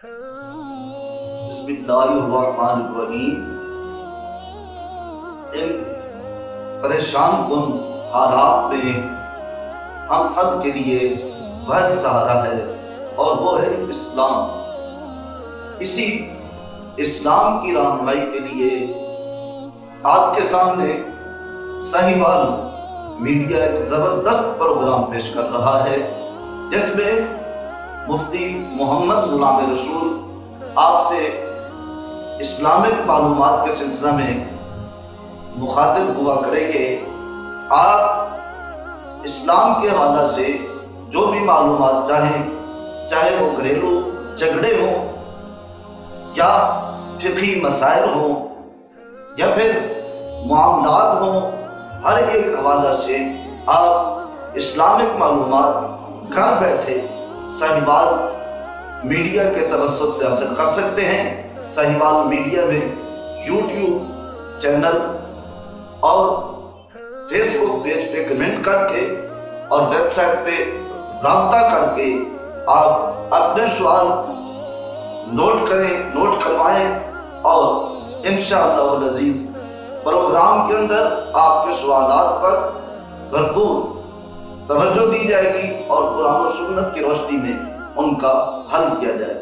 بسم اللہ الرحمن الرحیم۔ ان پریشان کن حالات میں ہم سب کے لیے واحد سہارا ہے اور وہ ہے اسلام۔ اسی اسلام کی رہنمائی کے لیے آپ کے سامنے سہیوال میڈیا ایک زبردست پروگرام پیش کر رہا ہے، جس میں مفتی محمد غلام رسول آپ سے اسلامک معلومات کے سلسلہ میں مخاطب ہوا کریں گے۔ آپ اسلام کے حوالے سے جو بھی معلومات چاہے وہ گھریلو جھگڑے ہوں یا فقہی مسائل ہوں یا پھر معاملات ہوں، ہر ایک حوالہ سے آپ اسلامک معلومات گھر بیٹھے سہیوال میڈیا کے توسط سے حاصل کر سکتے ہیں۔ سہیوال میڈیا میں یوٹیوب چینل اور فیس بک پیج پہ کمنٹ کر کے اور ویب سائٹ پہ رابطہ کر کے آپ اپنے سوال نوٹ کروائیں اور انشاءاللہ العزیز پروگرام کے اندر آپ کے سوالات پر بھرپور توجہ دی جائے گی اور قرآن و سنت کی روشنی میں ان کا حل کیا جائے گا۔